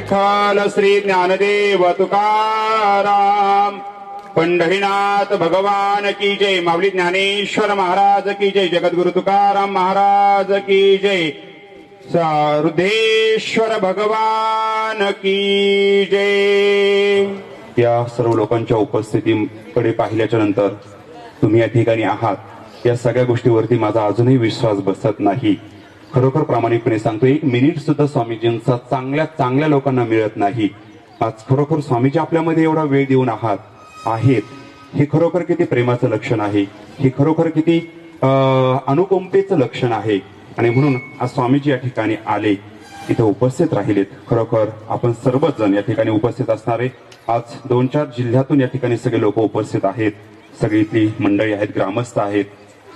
विठ्ठल श्री ज्ञानदेव तुकाराम पंढरीनाथ भगवान की जय। माऊली ज्ञानेश्वर महाराज की जय। जगद्गुरु तुकाराम महाराज की जय। रुद्रेश्वर भगवान की जय। या सर्व लोकांच्या उपस्थितीकडे पाहिल्याच्या नंतर तुम्ही या ठिकाणी आहात या सगळ्या गोष्टीवरती माझा अजूनही विश्वास बसत नाही। खरोखर प्रामाणिकपणे सांगतो, एक मिनिट सुद्धा स्वामीजींचा चांगल्या लोकांना मिळत नाही। आज खरोखर स्वामीजी आपल्यामध्ये एवढा वेळ देऊन आहेत हे खरोखर किती प्रेमाचं लक्षण आहे, हे खरोखर किती अनुकंपेचं लक्षण आहे। आणि म्हणून आज स्वामीजी या ठिकाणी आले, इथे उपस्थित राहिलेत। खरोखर आपण सर्वच जण या ठिकाणी उपस्थित असणारे आज 2-4 जिल्ह्यातून या ठिकाणी सगळे लोक उपस्थित आहेत, सगळी इथली मंडळी आहेत, ग्रामस्थ आहेत।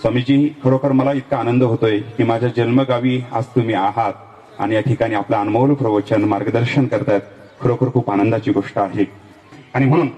स्वामीजी खरोखर मला इतका आनंद होतोय की माझ्या जन्मगावी आज तुम्ही आहात आणि या ठिकाणी आपलं अनमोल प्रवचन मार्गदर्शन करतायत। खरोखर खूप आनंदाची गोष्ट आहे आणि म्हणून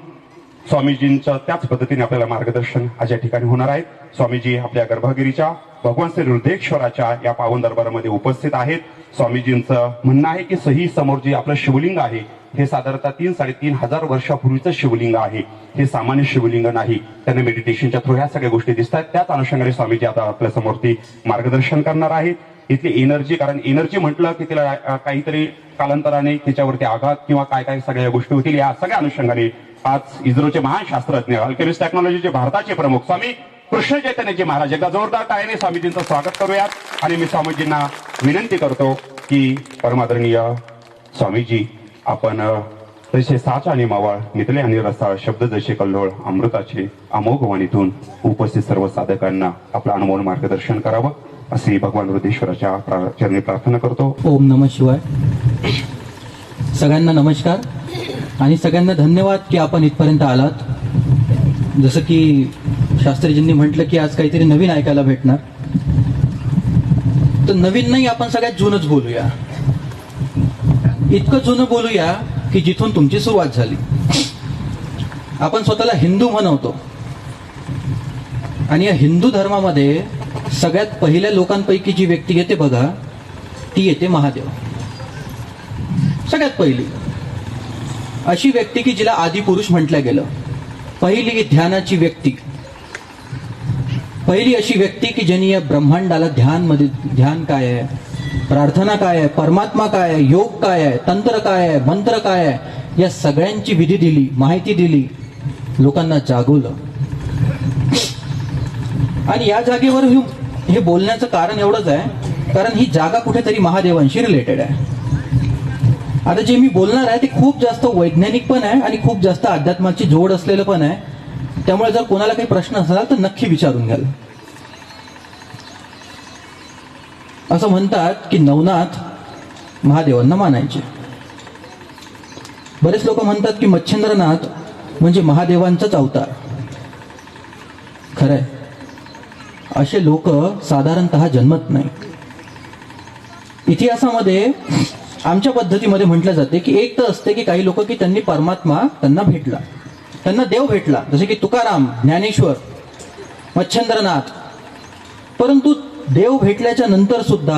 स्वामीजींच्या त्याच पद्धतीने आपल्याला मार्गदर्शन आज या ठिकाणी होणार आहे। स्वामीजी आपल्या गर्भगिरीच्या भगवान श्री रुद्रेश्वराच्या या पावन दरबारामध्ये उपस्थित आहेत। स्वामीजींचं म्हणणं आहे की सही समोर जे आपलं शिवलिंग आहे हे साधारणतः 3-3.5 हजार वर्षापूर्वीचं शिवलिंग आहे, हे सामान्य शिवलिंग नाही। त्यांना मेडिटेशनच्या थ्रू ह्या सगळ्या गोष्टी दिसतात। त्याच अनुषंगाने स्वामीजी आता आपल्या समोरती मार्गदर्शन करणार आहेत। इथली एनर्जी, कारण एनर्जी म्हटलं की तिला काहीतरी कालांतराने त्याच्यावरती आघात किंवा काय सगळ्या गोष्टी होतील, या सगळ्या अनुषंगाने आज इस्रोचे महान शास्त्रज्ञ, अल्केमिस्ट टेक्नॉलॉजीचे भारताचे प्रमुख स्वामी कृष्ण चैतन्यजी महाराज, एकदा जोरदार टाळ्याने स्वामीजींचं स्वागत करूयात। आणि मी स्वामीजींना विनंती करतो की परमादरणीय स्वामीजी, आपण तसे साच आणि मावळ नितले आणि रसाळ शब्द जसे कल्लोळ अमृताचे अमोघ वाणीतून उपस्थित सर्व साधकांना आपलं अनमोल मार्गदर्शन करावं अशी भगवान रुद्रेश्वराच्या चरणी प्रार्थना करतो। ओम नमः शिवाय। सगळ्यांना नमस्कार आणि सगळ्यांना धन्यवाद की आपण इथपर्यंत आलात। जसं की शास्त्रीजींनी म्हटलं की आज काहीतरी नवीन ऐकायला भेटणार, तर नवीन नाही, आपण सगळ्यात जुनच बोलूया। इतकं जुनं बोलूया की जिथून तुमची सुरुवात झाली। आपण स्वतःला हिंदू म्हणवतो आणि या हिंदू धर्मामध्ये सगळ्यात पहिल्या लोकांपैकी जी व्यक्ती येते बघा, ती येते महादेव। सगळ्यात पहिली अशी व्यक्ती की जिला आदिपुरुष म्हटलं गेलं, पहिली ध्यानाची व्यक्ती, पहिली अशी व्यक्ती की ज्यांनी या ब्रह्मांडाला ध्यान काय आहे, प्रार्थना काय आहे, परमात्मा काय आहे, योग काय आहे, तंत्र काय आहे, मंत्र काय आहे, या सगळ्यांची विधी दिली, माहिती दिली, लोकांना जागवलं। आणि या जागेवर हे बोलण्याचं कारण एवढंच आहे, कारण ही जागा कुठेतरी महादेवांशी रिलेटेड आहे। आता जे मी बोलणार आहे ते खूप जास्त वैज्ञानिक पण आहे आणि खूप जास्त अध्यात्माची जोड असलेलं पण आहे। त्यामुळे जर कोणाला काही प्रश्न असाल तर नक्की विचारून घ्याल। असं म्हणतात की नवनाथ महादेवांना मानायचे। बरेच लोक म्हणतात की मच्छिंद्रनाथ म्हणजे महादेवांचाच अवतार। खरंय, असे लोक साधारणतः जन्मत नाही। इतिहासामध्ये आमच्या पद्धतीमध्ये म्हटलं जाते की एक तर असते की काही लोक की त्यांनी परमात्मा त्यांना भेटला, त्यांना देव भेटला, जसे की तुकाराम, ज्ञानेश्वर, मच्छिंद्रनाथ। परंतु देव भेटल्याच्या नंतर सुद्धा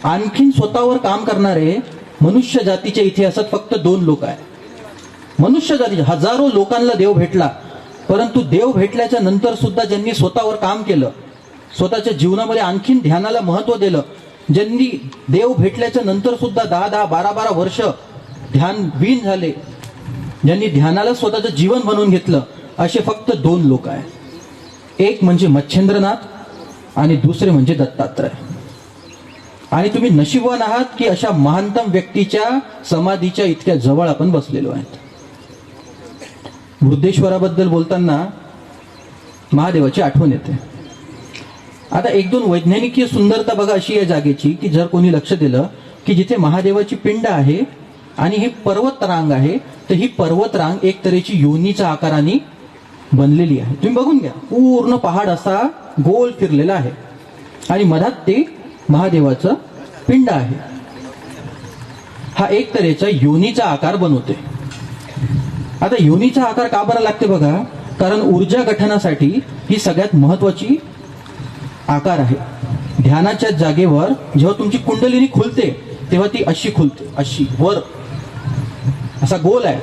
आणखीन स्वतःवर काम करणारे मनुष्य जातीच्या इतिहासात फक्त 2 लोक आहेत। मनुष्य जाती हजारो लोकांना देव भेटला, परंतु देव भेटल्याच्या नंतर सुद्धा ज्यांनी स्वतःवर काम केलं, स्वतःच्या जीवनामध्ये आणखीन ध्यानाला महत्व दिलं, ज्यांनी देव भेटल्याच्या नंतर सुद्धा 10-10, 12-12 वर्ष ध्यानविन झाले, ज्यांनी ध्यानाला स्वतःचं जीवन बनवून घेतलं, असे फक्त 2 लोक आहेत। एक म्हणजे मच्छिंद्रनाथ आणि दुसरे म्हणजे दत्तात्रय। आणि तुम्ही नशीबवान आहात की अशा महानतम व्यक्तीच्या समाधीच्या इतक्या जवळ आपण बसलेलो आहोत। वृद्धेश्वराबद्दल बोलताना महादेवाची आठवण येते। आता 1-2 वैज्ञानिक सुंदरता बघा अशी या जागेची की जर कोणी लक्ष दिलं की जिथे महादेवाची पिंड आहे आणि ही पर्वत रांग आहे, तर ही पर्वत रांग एक तऱ्हेची योनीच्या आकाराने बनलेली आहे। तुम्ही बघून घ्या, पूर्ण पहाड असा गोल फिरलेला आहे आणि मधात ते महादेवाचं पिंड आहे। हा एक तऱ्हेचा योनीचा आकार बनवते। आता योनीचा आकार का बरा लागते बघा, कारण ऊर्जा गठनासाठी ही सगळ्यात महत्वाची आकार आहे। ध्यानाच्या जागेवर जेव्हा तुमची कुंडलिनी खुलते तेव्हा ती अशी खुलते, अशी वर असा गोल आहे,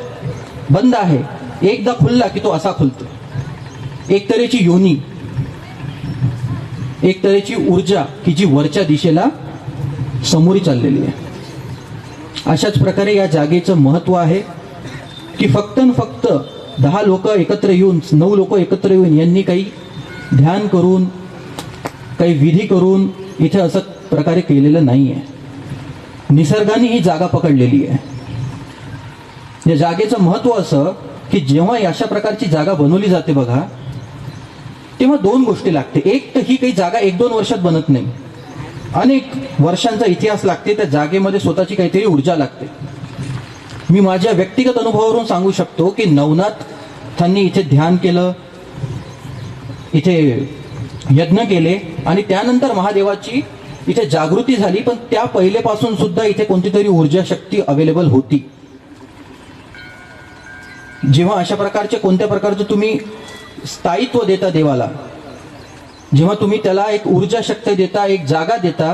बंद आहे, एकदा खुलला की तो असा खुलतो. एक तऱ्हेची योनी, एक तऱ्हेची ऊर्जा की जी वरच्या दिशेला समोरी चाललेली आहे. अशाच प्रकारे या जागेचं महत्व आहे की फक्त न फक्त 10 लोक एकत्र येऊन, 9 लोक एकत्र येऊन यांनी काही ध्यान करून, काही विधी करून इथे असं प्रकारे केलेलं नाहीये. निसर्गाने ही जागा पकडलेली आहे. या जागेचं महत्व असं की जेव्हा अशा प्रकारची जागा बनवली जाते बघा, तेव्हा 2 गोष्टी लागते. एक तर ही काही जागा 1-2 वर्षात बनत नाही, अनेक वर्षांचा इतिहास लागते. त्या जागेमध्ये स्वतःची काहीतरी ऊर्जा लागते. मी माझ्या व्यक्तिगत अनुभवावरून सांगू शकतो की नवनाथांनी इथे ध्यान केलं, इथे यज्ञ केले आणि त्यानंतर महादेवाची इथे जागृती झाली. पण त्या पहिलेपासून सुद्धा इथे कोणती तरी ऊर्जा शक्ती अवेलेबल होती. जेव्हा अशा प्रकारचे कोणत्या प्रकारचं तुम्ही स्थायित्व देता देवाला, जेव्हा तुम्ही त्याला एक ऊर्जा शक्ती देता, एक जागा देता,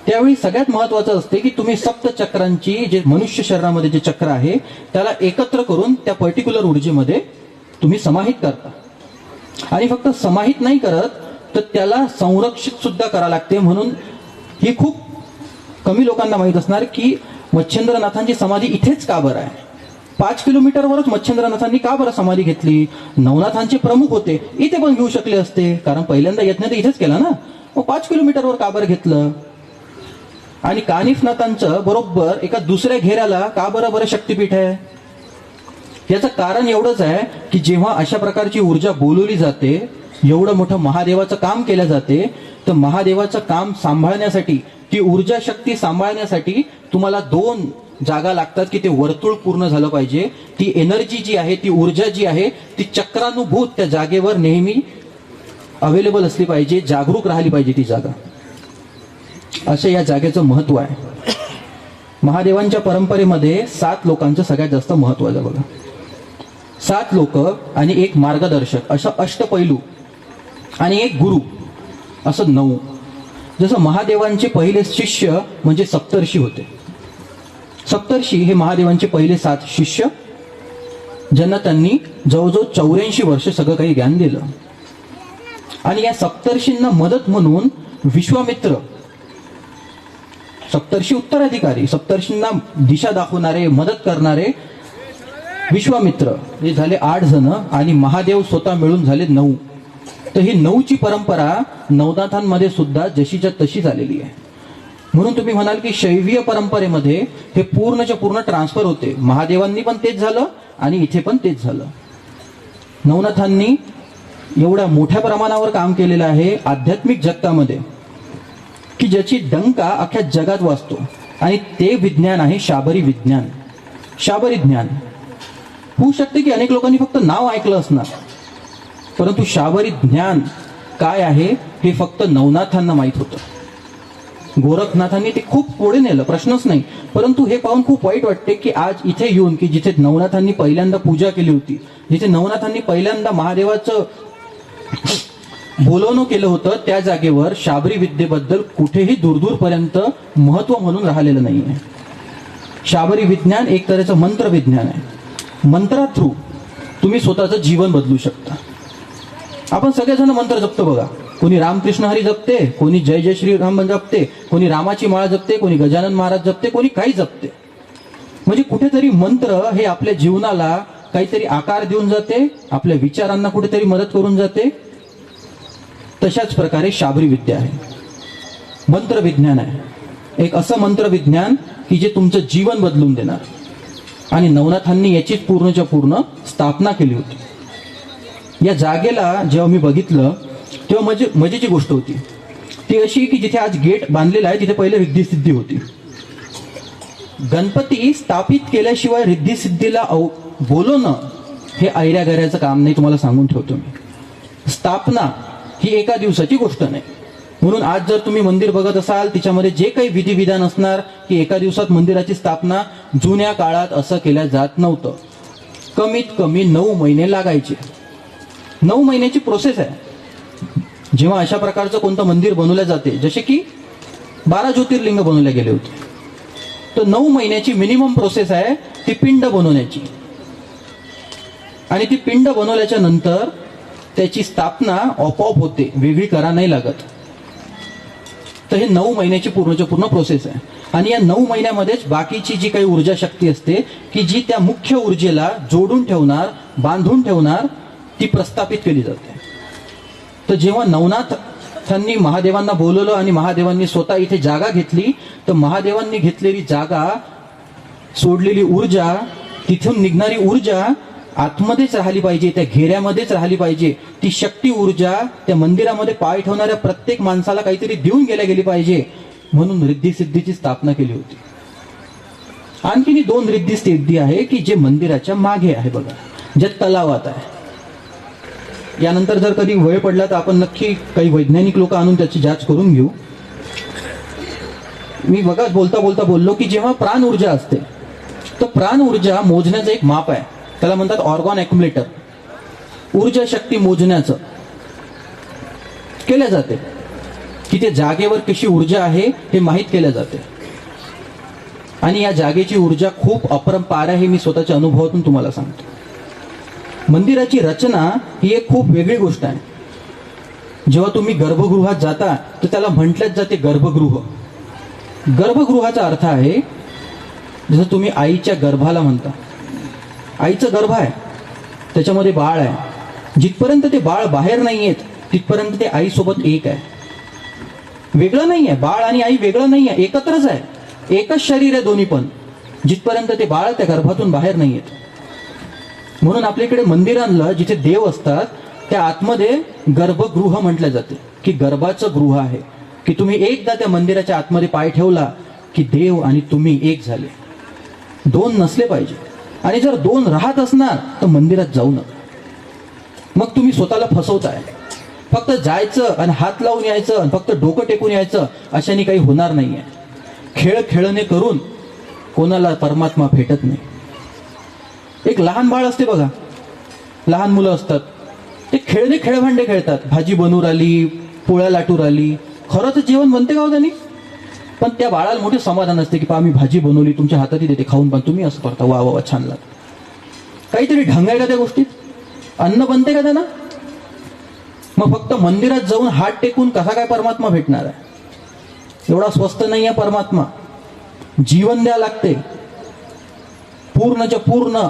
त्यावेळी सगळ्यात महत्वाचं असते की तुम्ही सप्त चक्रांची, जे मनुष्य शरीरामध्ये जे चक्र आहे त्याला एकत्र करून त्या पर्टिक्युलर ऊर्जेमध्ये तुम्ही समाहित करता. आणि फक्त समाहित नाही करत तर त्याला संरक्षित सुद्धा करावं लागते. म्हणून ही खूप कमी लोकांना माहीत असणार की मच्छिंद्रनाथांची समाधी इथेच का बरं आहे. 5 किलोमीटरवरच मच्छिंद्रनाथांनी का बरं समाधी घेतली. नवनाथांचे प्रमुख होते, इथे पण घेऊ शकले असते, कारण पहिल्यांदा यज्ञ तर इथेच केला ना. मग 5 किलोमीटरवर का बरं घेतलं. आणि कानिफनाथांचं बरोबर एका दुसऱ्या घेऱ्याला का बरं शक्तीपीठ आहे. याचं कारण एवढंच आहे की जेव्हा अशा प्रकारची ऊर्जा बोलवली जाते, एवढं मोठं महादेवाचं काम केलं जाते, तर महादेवाचं काम सांभाळण्यासाठी, ती ऊर्जा शक्ती सांभाळण्यासाठी तुम्हाला 2 जागा लागतात की ते वर्तुळ पूर्ण झालं पाहिजे. ती एनर्जी जी आहे, ती ऊर्जा जी आहे, ती चक्रानुभूत त्या जागेवर नेहमी अवेलेबल असली पाहिजे, जागरूक राहिली पाहिजे ती जागा. असं या जागेचं महत्व आहे. महादेवांच्या परंपरेमध्ये 7 लोकांचं सगळ्यात जास्त महत्व आहे बघा. 7 लोक आणि एक मार्गदर्शक, असं अष्टपैलू, आणि एक गुरु, असं 9. जसं महादेवांचे पहिले शिष्य म्हणजे सप्तर्षी होते. सप्तर्षी हे महादेवांचे पहिले 7 शिष्य, ज्यांना त्यांनी जवळजवळ 84 वर्ष सगळं काही ज्ञान दिलं. आणि या सप्तर्षींना मदत म्हणून विश्वामित्र, सप्तर्षी उत्तराधिकारी, सप्तर्षींना दिशा दाखवणारे, मदत करणारे विश्वामित्र, हे झाले 8 जण आणि महादेव स्वतः मिळून झाले 9. तर ही 9ची परंपरा नवनाथांमध्ये सुद्धा जशीच्या तशी झालेली आहे. म्हणून तुम्ही म्हणाल की शैवीय परंपरेमध्ये हे पूर्णच्या पूर्ण ट्रान्सफर होते. महादेवांनी पण तेच झालं आणि इथे पण तेच झालं. नवनाथांनी एवढ्या मोठ्या प्रमाणावर काम केलेलं आहे आध्यात्मिक जगतामध्ये की ज्याची डंका अख्ख्या जगात वाजतो. आणि ते विज्ञान आहे शाबरी विज्ञान, शाबरी ज्ञान. होऊ शकते की अनेक लोकांनी फक्त नाव ऐकलं असणार, परंतु शाबरी ज्ञान काय आहे हे फक्त नवनाथांना माहीत होतं. गोरखनाथांनी ते खूप पुढे नेलं, प्रश्नच नाही. परंतु हे पाहून खूप वाईट वाटते की आज इथे येऊन, की जिथे नवनाथांनी पहिल्यांदा पूजा केली होती, जिथे नवनाथांनी पहिल्यांदा महादेवाचं बोलवणं केलं होतं, त्या जागेवर शाबरी विद्येबद्दल कुठेही दूरदूरपर्यंत महत्व म्हणून राहिलेलं नाहीये. शाबरी विज्ञान एक तऱ्हेचं मंत्र विज्ञान आहे. मंत्रा थ्रू तुम्ही स्वतःचं जीवन बदलू शकता. आपण सगळेजण मंत्र जपतो बघा. कोणी रामकृष्ण हरी जपते, कोणी जय जय श्रीराम जपते, कोणी रामाची माळा जपते, कोणी गजानन महाराज जपते, कोणी काही जपते. म्हणजे कुठेतरी मंत्र हे आपल्या जीवनाला काहीतरी आकार देऊन जाते, आपल्या विचारांना कुठेतरी मदत करून जाते. तशाच प्रकारे शाबरी विद्या आहे, मंत्र विज्ञान आहे. एक असं मंत्र विज्ञान की जे तुमचं जीवन बदलून देणार. आणि नवनाथांनी याचीच पूर्णच्या पूर्ण स्थापना केली होती. या जागेला जेव्हा मी बघितलं तेव्हा मजेची गोष्ट होती ती अशी की जिथे आज गेट बांधलेला आहे तिथे पहिले रिद्धी होती. गणपती स्थापित केल्याशिवाय रिद्धी सिद्धीला बोलवणं हे ऐऱ्यागऱ्याचं काम नाही, तुम्हाला सांगून ठेवतो मी. स्थापना ही एका दिवसाची गोष्ट नाही. म्हणून आज जर तुम्ही मंदिर बघत असाल तिच्यामध्ये जे काही विधिविधान असणार की एका दिवसात मंदिराची स्थापना, जुन्या काळात असं केल्या जात नव्हतं. कमीत कमी 9 महिने लागायचे. 9 महिन्याची प्रोसेस आहे. जेव्हा अशा प्रकारचं कोणतं मंदिर बनवलं जाते, जसे की 12 ज्योतिर्लिंग बनवले गेले होते, तर 9 महिन्याची मिनिमम प्रोसेस आहे ती पिंड बनवण्याची. आणि ती पिंड बनवल्याच्या नंतर त्याची स्थापना आपोआप होते, वेगळी करा नाही लागत. तर हे 9 महिन्याची पूर्णच्या पूर्ण प्रोसेस आहे. आणि या 9 महिन्यामध्येच बाकीची जी काही ऊर्जा शक्ती असते की जी त्या मुख्य ऊर्जेला जोडून ठेवणार, बांधून ठेवणार, ती प्रस्थापित केली जाते. तर जेव्हा नवनाथांनी महादेवांना बोलवलं आणि महादेवांनी स्वतः इथे जागा घेतली, तर महादेवांनी घेतलेली जागा, सोडलेली ऊर्जा, तिथून निघणारी ऊर्जा आतमध्येच राहिली पाहिजे, त्या घेऱ्यामध्येच राहिली पाहिजे. ती शक्ती ऊर्जा त्या मंदिरामध्ये पाय ठेवणाऱ्या प्रत्येक माणसाला काहीतरी देऊन गेली पाहिजे, म्हणून रिद्धी सिद्धीची स्थापना केली होती. आणखी 2 रिद्धी सिद्धी आहे की जे मंदिराच्या मागे आहे बघा, ज्या तलावात आहे. यानंतर जर कधी वेळ पडला तर आपण नक्की काही वैज्ञानिक लोक आणून त्याची जाच करून घेऊ. मी बघा बोलता बोलता बोललो की जेव्हा प्राण ऊर्जा असते, तर प्राण ऊर्जा मोजण्याचं एक माप आहे, त्याला म्हणतात ऑर्गॉन ॲक्युम्युलेटर. ऊर्जा शक्ती मोजण्याचं केल्या जाते की ते जागेवर कशी ऊर्जा आहे हे माहीत केल्या जाते. आणि या जागेची ऊर्जा खूप अपरंपार आहे, हे मी स्वतःच्या अनुभवातून तुम्हाला सांगतो. मंदिराची रचना ही एक खूप वेगळी गोष्ट आहे. जेव्हा तुम्ही गर्भगृहात जाता तर त्याला म्हटल्याच जाते गर्भगृह. गर्भगृहाचा अर्थ आहे जसं तुम्ही आईच्या गर्भाला म्हणता. आईचं गर्भ आहे, त्याच्यामध्ये बाळ आहे. जिथपर्यंत ते बाळ बाहेर नाही येत तिथपर्यंत ते आईसोबत एक आहे, वेगळं नाही आहे. बाळ आणि आई वेगळं नाही आहे, एकत्रच आहे, एकच शरीर आहे दोन्ही पण, जिथपर्यंत ते बाळ त्या गर्भातून बाहेर नाही येत. म्हणून आपल्याकडे मंदिरांना जिथे देव असतात त्या आतमध्ये गर्भगृह म्हटलं जाते की गर्भाचं गृह आहे, की तुम्ही एकदा त्या मंदिराच्या आतमध्ये पाय ठेवला की देव आणि तुम्ही एक झाले. 2 नसले पाहिजे. आणि जर 2 राहत असणार तर मंदिरात जाऊ नका, मग तुम्ही स्वतःला फसवताय. फक्त जायचं आणि हात लावून यायचं आणि फक्त डोकं टेकून यायचं अशाने काही होणार नाहीये. खेळ खेळणे करून कोणाला परमात्मा भेटत नाही. एक लहान बाळ असते बघा, लहान मुलं असतात, ते खेळणे खेळभांडे खेळतात. भाजी बनवून राहिली, पोळ्या लाटून राहिली, खरंच जेवण बनते का हो त्यांनी? पण त्या बाळाला मोठे समाधान असते की पहा मी भाजी बनवली, तुमच्या हातातही देते, खाऊन पण तुम्ही असं करता, वा वा छान लागतं. काहीतरी ढंग आहे का त्या गोष्टीत? अन्न बनते का त्यांना? मग फक्त मंदिरात जाऊन हात टेकून कसा काय परमात्मा भेटणार आहे? एवढा स्वस्त नाही आहे परमात्मा. जीवन द्या लागते, पूर्णच्या पूर्ण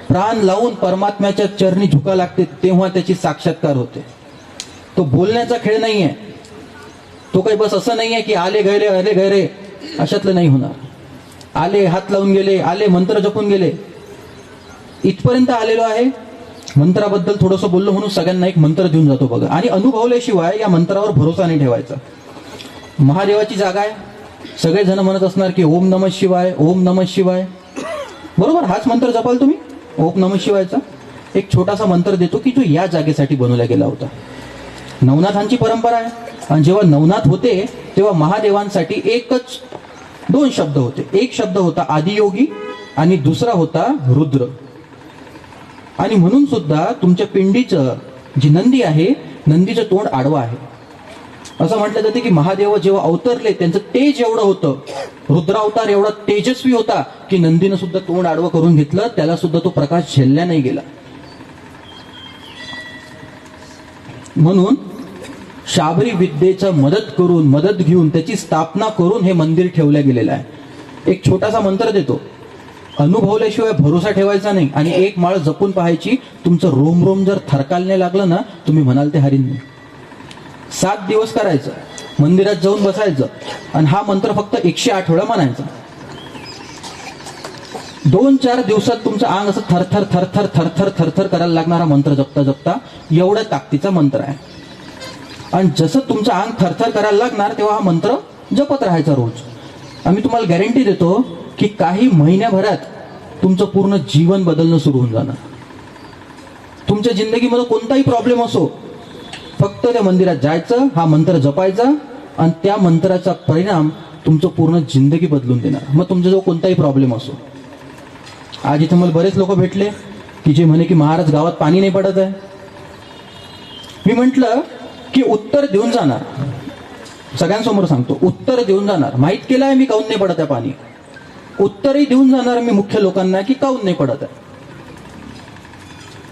प्राण लावून परमात्म्याच्या चरणी झुका लागते, तेव्हा त्याची साक्षात्कार होते. तो बोलण्याचा खेळ नाहीये, तो काही बस असं नाहीये की आले गैरे अशातलं नाही होणार. आले, हात लावून गेले, आले, मंत्र जपून गेले, इथपर्यंत आलेलो आहे. मंत्राबद्दल थोडंसं बोललो म्हणून सगळ्यांना एक मंत्र देऊन जातो बघा. आणि अनुभवल्याशिवाय या मंत्रावर भरोसा नाही ठेवायचा. महादेवाची जागा आहे, सगळेजण म्हणत असणार की ओम नमः शिवाय, ओम नमः शिवाय. बरोबर, हाच मंत्र जपाल तुम्ही, ओम नमः शिवायचा. एक छोटासा मंत्र देतो की जो या जागेसाठी बनवला गेला होता. नवनाथांची परंपरा आहे. आणि जेव्हा नवनाथ होते तेव्हा महादेवांसाठी एकच 2 शब्द होते. एक शब्द होता आदियोगी आणि दुसरा होता रुद्र. आणि म्हणून सुद्धा तुमच्या पिंडीचं जी नंदी आहे, नंदीचं तोंड आडवं आहे. असं म्हटलं जाते की महादेव जेव्हा अवतरले त्यांचं तेज एवढं होतं, रुद्रावतार एवढा तेजस्वी होता की नंदीनं सुद्धा तोंड आडवं करून घेतलं, त्याला सुद्धा तो प्रकाश झेलला नाही गेला. म्हणून शाबरी विद्येचं मदत घेऊन त्याची स्थापना करून हे मंदिर ठेवलं गेलेलं आहे. एक छोटासा मंत्र देतो, अनुभवल्याशिवाय भरोसा ठेवायचा नाही. आणि एक माळ जपून पाहायची. तुमचं रोम रोम जर थरकालने लागलं ना, तुम्ही म्हणाल ते हरीन नाही. 7 दिवस करायचं, मंदिरात जाऊन बसायचं आणि हा मंत्र फक्त 108 वेळा म्हणायचा. 2-4 दिवसात तुमचं अंग असं थरथर थरथर थरथर थरथर करायला लागणारा मंत्र जपता जपता एवढ्या ताकदीचा मंत्र आहे. आणि जसं तुमचं अंग थरथर करायला लागणार तेव्हा हा मंत्र जपत राहायचा रोज. आम्ही तुम्हाला गॅरंटी देतो की काही महिन्याभरात तुमचं पूर्ण जीवन बदलणं सुरू होऊन जाणार. तुमच्या जिंदगीमध्ये कोणताही प्रॉब्लेम असो, फक्त त्या मंदिरात जायचं, हा मंत्र जपायचा आणि त्या मंत्राचा परिणाम तुमचं पूर्ण जिंदगी बदलून देणार. मग तुमच्याजवळ कोणताही प्रॉब्लेम असो. आज इथे मला बरेच लोक भेटले की जे म्हणे की महाराज गावात पाणी नाही पडत आहे. मी म्हटलं की उत्तर देऊन जाणार, सगळ्यांसमोर सांगतो, उत्तर देऊन जाणार. माहित केलं आहे मी काऊन नाही पडत आहे पाणी. उत्तरही देऊन जाणार मी मुख्य लोकांना की काऊन नाही पडत आहे.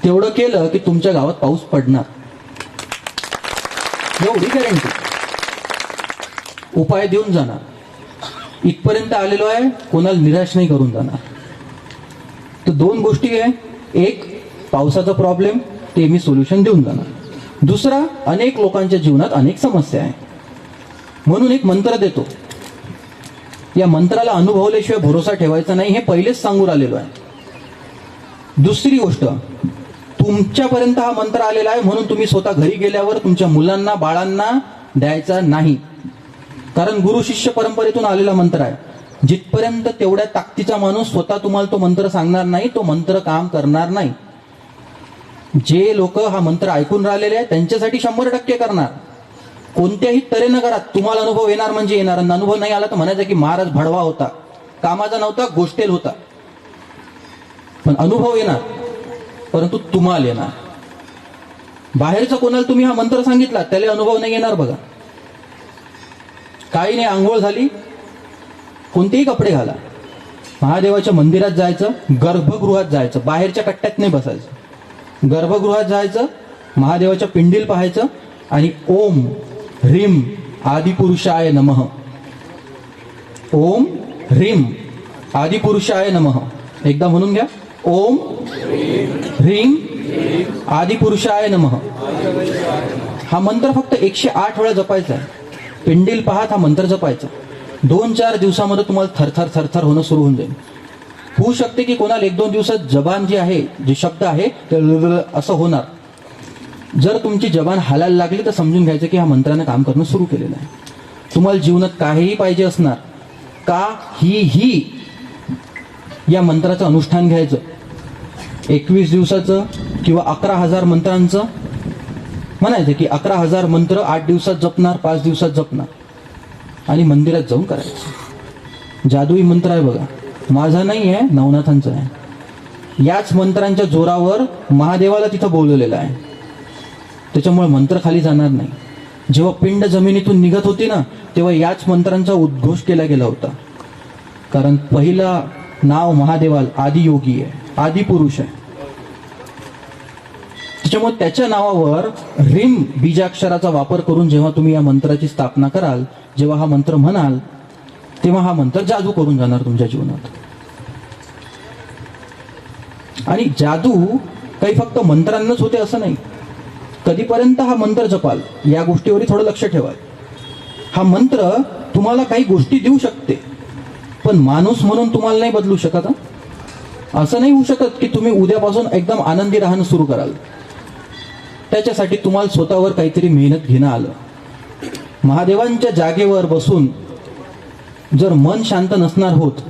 तेवढं केलं की तुमच्या गावात पाऊस पडणार, एवढी गॅरंटी. उपाय देऊन जाणार. इथपर्यंत आलेलो आहे, कोणाला निराश नाही करून जाणार. तर दोन गोष्टी आहे. एक, पावसाचा प्रॉब्लेम, ते मी सोल्युशन देऊन जाणार. दुसरा, अनेक लोकांच्या जीवनात अनेक समस्या आहे, म्हणून एक मंत्र देतो. या मंत्राला अनुभवल्याशिवाय भरोसा ठेवायचा नाही, हे पहिलेच सांगून आलेलो आहे. दुसरी गोष्ट, तुमच्यापर्यंत हा मंत्र आलेला आहे म्हणून तुम्ही स्वतः घरी गेल्यावर तुमच्या मुलांना बाळांना द्यायचा नाही. कारण गुरु शिष्य परंपरेतून आलेला मंत्र आहे. जिथपर्यंत तेवढ्या ताकदीचा माणूस स्वतः तुम्हाला तो मंत्र सांगणार नाही, तो मंत्र काम करणार नाही. जे लोक हा मंत्र ऐकून राहिलेले आहेत त्यांच्यासाठी 100% करणार. कोणत्याही तऱ्हेनं करा. तुम्हाला अनुभव येणार म्हणजे येणार. अनुभव नाही आला तर म्हणायचं की महाराज भडवा होता, कामाचा नव्हता, गोष्टेल होता. पण अनुभव येणार, परंतु तुम्हाला येणार. बाहेरचं कोणाला तुम्ही हा मंत्र सांगितला त्याला अनुभव नाही येणार. बघा, काही नाही, आंघोळ झाली, कोणतेही कपडे घाला, महादेवाच्या मंदिरात जायचं, गर्भगृहात जायचं, बाहेरच्या कट्ट्यात नाही बसायचं. गर्भगृहात जायचं, महादेवाच्या पिंडील पाहायचं आणि ओम ह्रीम आदिपुरुषाय नमः, ओम ह्रीम आदिपुरुषाय नमः, एकदा म्हणून घ्या. ओम ह्रीम आदिपुरुषाय नमः. हा मंत्र फक्त 108 वेळा जपायचा आहे. पिंडील पाहत हा मंत्र जपायचा. 2-4 दिवसामध्ये तुम्हाला थरथर थरथर होणं सुरू होऊन जाईल. होऊ शकते की कोणाला 1-2 दिवसात जबान जी आहे, जे शब्द आहे ते असं होणार. जर तुमची जबान हालायला लागली तर समजून घ्यायचं की ह्या मंत्राने काम करणं सुरू केलेलं आहे. तुम्हाला जीवनात काहीही पाहिजे असणार, काहीही, या मंत्राचं अनुष्ठान घ्यायचं. 21 दिवसाचं किंवा 11,000 मंत्रांचं म्हणायचं की 11,000 मंत्र 8 दिवसात जपणार, 5 दिवसात जपणार आणि मंदिरात जाऊन करायचं. जादुई मंत्र आहे बघा, माझा नाही आहे, नवनाथांचा आहे. याच मंत्रांच्या जोरावर महादेवाला तिथं बोलवलेलं आहे. त्याच्यामुळे मंत्र खाली जाणार नाही. जेव्हा पिंड जमिनीतून निघत होती ना, तेव्हा याच मंत्रांचा उद्घोष केला गेला होता. कारण पहिला नाव महादेवाल आदियोगी आहे, आदिपुरुष आहे. त्याच्यामुळे त्याच्या नावावर ह्रीम बीजाक्षराचा वापर करून जेव्हा तुम्ही या मंत्राची स्थापना कराल, जेव्हा हा मंत्र म्हणाल, तेव्हा हा मंत्र जादू करून जाणार तुमच्या जीवनात. आणि जादू काही फक्त मंत्रांनाच होते असं नाही. कधीपर्यंत हा मंत्र जपाल या गोष्टीवरही थोडं लक्ष ठेवा. हा मंत्र तुम्हाला काही गोष्टी देऊ शकते, पण माणूस म्हणून तुम्हाला नाही बदलू शकत. असं नाही होऊ शकत की तुम्ही उद्यापासून एकदम आनंदी राहणं सुरू कराल. त्याच्यासाठी तुम्हाला स्वतःवर काहीतरी मेहनत घेणं आलं. महादेवांच्या जागेवर बसून जर मन शांत नसणार होत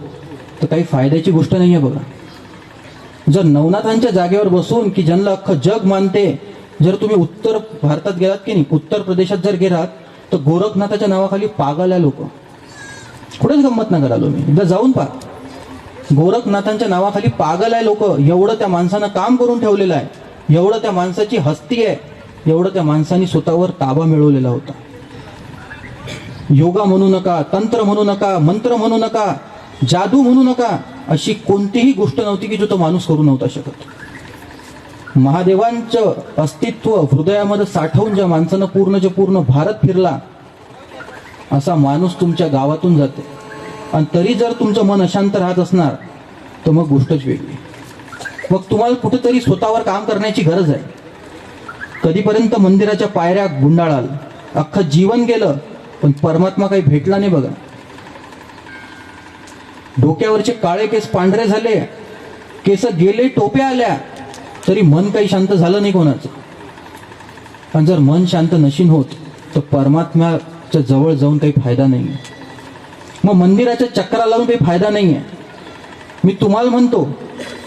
तर काही फायद्याची गोष्ट नाही आहे बघा. जर नवनाथांच्या जागेवर बसून, की ज्यांना अख्खं जग मानते, जर तुम्ही उत्तर भारतात गेलात की नाही, उत्तर प्रदेशात जर गेलात तर गोरखनाथाच्या नावाखाली पागल आहे लोक. कुठेच गंमत न करालो मी, एकदा जाऊन पहा. गोरखनाथांच्या नावाखाली पागल आहे लोक. एवढं त्या माणसानं काम करून ठेवलेलं आहे, एवढं त्या माणसाची हस्ती आहे, एवढं त्या माणसाने स्वतःवर ताबा मिळवलेला होता. योगा म्हणू नका, तंत्र म्हणू नका, मंत्र म्हणू नका, जादू म्हणू नका, अशी कोणतीही गोष्ट नव्हती की जो तो माणूस करू नव्हता शकत. महादेवांचं अस्तित्व हृदयामध्ये साठवून ज्या माणसानं पूर्णच्या पूर्ण भारत फिरला, असा माणूस तुमच्या गावातून जाते. आणि तरी जर तुमचं मन अशांत राहत असणार तर मग गोष्टच वेगळी. मग तुम्हाला कुठेतरी स्वतःवर काम करण्याची गरज आहे. कधीपर्यंत मंदिराच्या पायऱ्या गुंडाळाल, अख्खं जीवन गेलं पण परमात्मा काही भेटला नाही बघा. डोक्यावरचे काळे केस पांढरे झाले, केस गेले, टोप्या आल्या, तरी मन काही शांत झालं नाही कोणाचं. पण जर मन शांत नशीन होत तर परमात्म्याच्या जवळ जाऊन काही फायदा नाही. मग मंदिराच्या चक्रा लावून काही फायदा नाहीये. मी तुम्हाला म्हणतो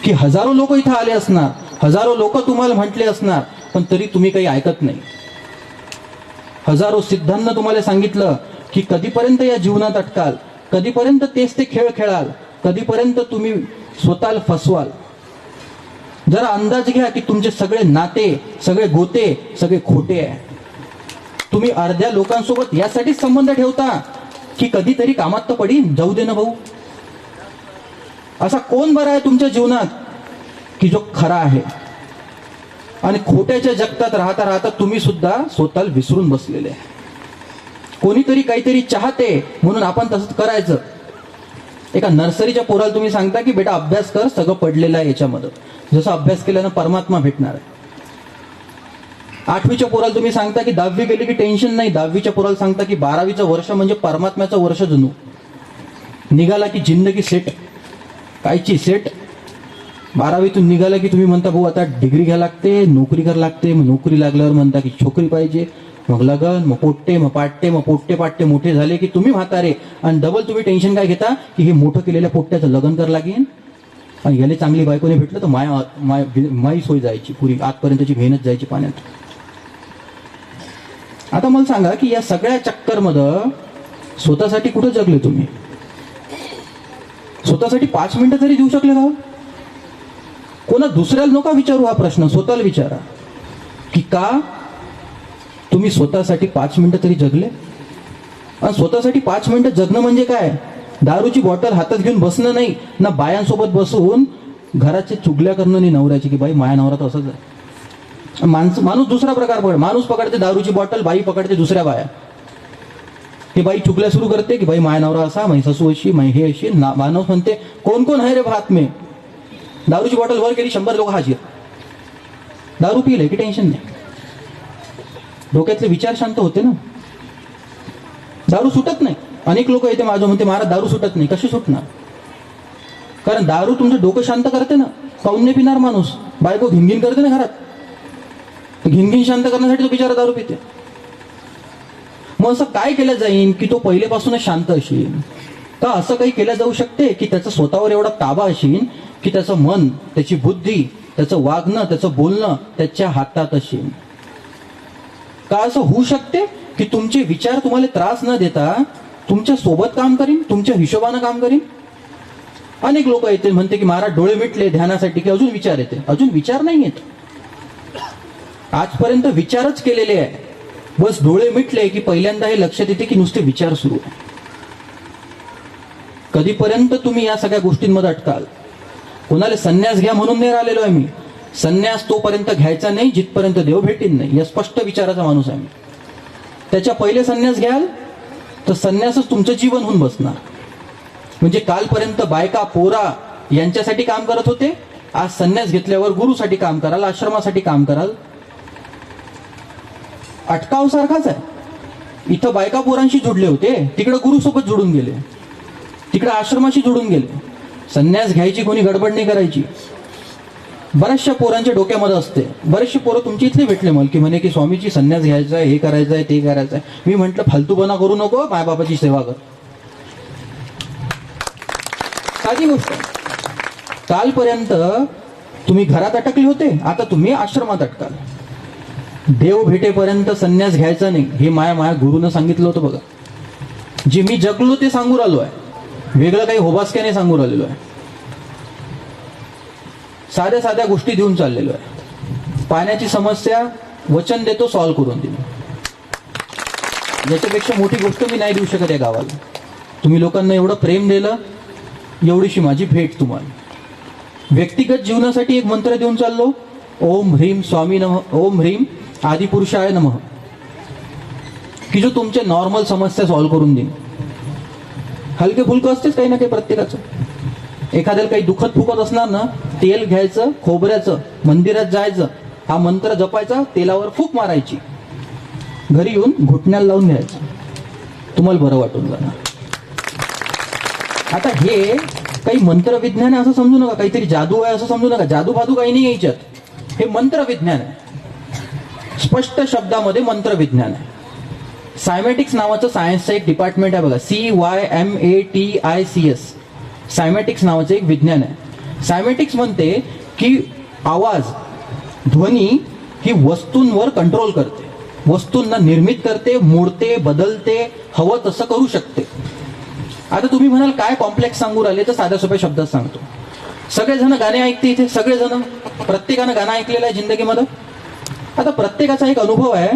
की हजारो लोक इथं आले असणार, हजारो लोक तुम्हाला म्हटले असणार, पण तरी तुम्ही काही ऐकत नाही. हजारो सिद्धांना तुम्हाला सांगितलं की कधीपर्यंत या जीवनात अटकाल, कधीपर्यंत तेच ते खेळ खेळाल, कधीपर्यंत तुम्ही स्वतःला फसवाल. जरा अंदाज घ्या की तुमचे सगळे नाते, सगळे गोते, सगळे खोटे आहे. तुम्ही अर्ध्या लोकांसोबत यासाठीच संबंध ठेवता की कधीतरी कामात तर पडीन, जाऊ दे ना भाऊ. असा कोण बरा आहे तुमच्या जीवनात की जो खरा आहे? आणि खोट्याच्या जगतात राहता राहता तुम्ही सुद्धा स्वतःला विसरून बसलेले आहे. कोणीतरी काहीतरी चाहते म्हणून आपण तसंच करायचं. एका नर्सरीच्या पोराला तुम्ही सांगता की बेटा अभ्यास कर, सगळं पडलेलं आहे याच्यामध्ये, जसं अभ्यास केल्यानं परमात्मा भेटणार आहे. 8वीच्या पोराला तुम्ही सांगता की 10वी गेली की टेन्शन नाही, 10वीच्या पोराला सांगता की 12वीचं वर्ष म्हणजे परमात्म्याचं वर्ष जणू. निघाला की जिंदगी सेट. कायची सेट? 12वीतून निघाला की तुम्ही म्हणता भाऊ आता डिग्री घ्या लागते, नोकरी करायला लागते. मग नोकरी लागल्यावर म्हणता की छोकरी पाहिजे, मग लग्न, मग पोट्टे, मग पाट्टे, मग पोट्टे पाट्टे मोठे झाले की तुम्ही म्हातारे. आणि डबल तुम्ही टेन्शन काय घेता की हे मोठं केलेल्या पोट्ट्याचं लग्न कर लागेल आणि याला चांगली बायकोने भेटलं तर माई सोय जायची, पुरी आजपर्यंतची मेहनत जायची पाण्यात. आता मला सांगा की या सगळ्या चक्करमध्ये स्वतःसाठी कुठं जगले तुम्ही? स्वतःसाठी 5 मिनिटं तरी देऊ शकले का? कोणा दुसऱ्याला नका विचारू हा प्रश्न, स्वतःला विचारा की का तुम्ही स्वतःसाठी 5 मिनिटं तरी जगले? आणि स्वतःसाठी 5 मिनिटं जगणं म्हणजे काय? दारूची बॉटल हातात घेऊन बसणं नाही ना, बायांसोबत बसून घराच्या चुगल्या करणं नाही नवऱ्याची की बाई माया नवरा तर असंच आहे. माणूस दुसरा प्रकार पकड, माणूस पकडते दारूची बॉटल, बाई पकडते दुसऱ्या बाया. ही बाई चुगल्या सुरू करते की बाई माया नवरा असा, मै ससू अशी, मै हे अशी. माणूस म्हणते कोण कोण आहे रे भात में? दारूची बॉटल वर गेली 100 लोक हाजीर. दारू पिले की टेन्शन नाही, डोक्यातले विचार शांत होते ना. दारू सुटत नाही. अनेक लोक येते माझं म्हणते महाराज दारू सुटत नाही. कशी सुटणार? कारण दारू तुमचं डोकं शांत करते ना. काऊन नाही पिणार माणूस? बायको घिनघिन करते ना घरात, घिनघिन शांत करण्यासाठी तो बिचारा दारू पिते. मग असं काय केलं जाईल की तो पहिलेपासूनच शांत असेल? का असं काही केलं जाऊ शकते की त्याचा स्वतःवर एवढा ताबा असेल की त्याचं मन, त्याची बुद्धी, त्याचं वागणं, त्याचं बोलणं त्याच्या हातात असेल? का असं होऊ शकते की तुमचे विचार तुम्हाला त्रास न देता तुमच्या सोबत काम करीन, तुमच्या हिशोबानं काम करीन? अनेक लोक येते म्हणते की महाराज डोळे मिटले ध्यानासाठी की अजून विचार येते. अजून विचार नाही येत. आजपर्यंत विचारच केलेले आहे. बस डोळे मिटले की पहिल्यांदा हे लक्षात येते की नुसते विचार सुरू आहे. कधीपर्यंत तुम्ही या सगळ्या गोष्टींमध्ये अटकाल? कोणाला संन्यास घ्या म्हणून नाही राहिलेलो आहे मी. संन्यास तोपर्यंत घ्यायचा नाही जिथपर्यंत देव भेटेल नाही, या स्पष्ट विचाराचा माणूस आहे मी. त्याच्या पहिले संन्यास घ्याल तर संन्यासच तुमचं जीवन होऊन बसणार. म्हणजे कालपर्यंत बायका पोरा यांच्यासाठी काम करत होते, आज संन्यास घेतल्यावर गुरुसाठी काम कराल, आश्रमासाठी काम कराल. अटकाव सारखाच आहे. इथं बायका पोरांशी जुडले होते, तिकडे गुरुसोबत जुडून गेले, तिकडे आश्रमाशी जुडून गेले. संन्यास घ्यायची कोणी गडबड नाही करायची. बऱ्याचशा पोरांच्या डोक्यामध्ये असते. बरेचसे पोरं तुमची इथले भेटले मला की म्हणे की स्वामीची संन्यास घ्यायचा आहे, हे करायचं आहे, ते करायचं आहे. मी म्हंटल फालतूपणा करू नको, मायबापाची सेवा कर. साधी गोष्ट. कालपर्यंत तुम्ही घरात अटकले होते, आता तुम्ही आश्रमात अटकाल. देव भेटेपर्यंत संन्यास घ्यायचा नाही हे माया गुरुनं सांगितलं होतं बघा. जे मी जगलो ते सांगू राहिलो आहे, वेगळं काही होबासक्याने सांगू राहिलेलो आहे. साध्या साध्या गोष्टी देऊन चाललेलो आहे. पाण्याची समस्या वचन देतो सॉल्व्ह करून देईन. याच्यापेक्षा मोठी गोष्ट मी नाही देऊ शकत या गावाला. तुम्ही लोकांना एवढं प्रेम दिलं, एवढीशी माझी भेट तुम्हाला. व्यक्तिगत जीवनासाठी एक मंत्र देऊन चाललो, ओम ह्रीम स्वामी नमः, ओम ह्रीम आदिपुरुषाय नमः, की जो तुमच्या नॉर्मल समस्या सॉल्व्ह करून देईन. हलके फुलकं असतेच काही ना काही प्रत्येकाचं. एखाद्याला काही दुखत फुकत असणार ना, तेल घ्यायचं खोबऱ्याचं, मंदिरात जायचं, हा मंत्र जपायचा, तेलावर फूक मारायची, घरी येऊन घुटण्याला लावून घ्यायचं, तुम्हाला बरं वाटून जाणार. आता हे काही मंत्र विज्ञान आहे असं समजू नका, काहीतरी जादू आहे असं समजू नका. जादू बादू काही नाही याच्यात. हे मंत्र विज्ञान आहे. स्पष्ट शब्दामध्ये मंत्र विज्ञान आहे. सायमॅटिक्स नावाचं सायन्सचं एक डिपार्टमेंट आहे बघा, CYMATICS. सायमॅटिक्स नावाचं एक विज्ञान आहे. सायमॅटिक्स म्हणते की आवाज, ध्वनी ही वस्तूंवर कंट्रोल करते, वस्तूंना निर्मित करते, मोडते, बदलते, हवं तसं करू शकते. आता तुम्ही म्हणाल काय कॉम्प्लेक्स सांगू राहिले, तर साध्या सोप्या शब्दात सांगतो. सगळेजण गाणे ऐकते इथे, सगळेजण, प्रत्येकानं गाणं ऐकलेलं आहे जिंदगीमध्ये. आता प्रत्येकाचा एक अनुभव आहे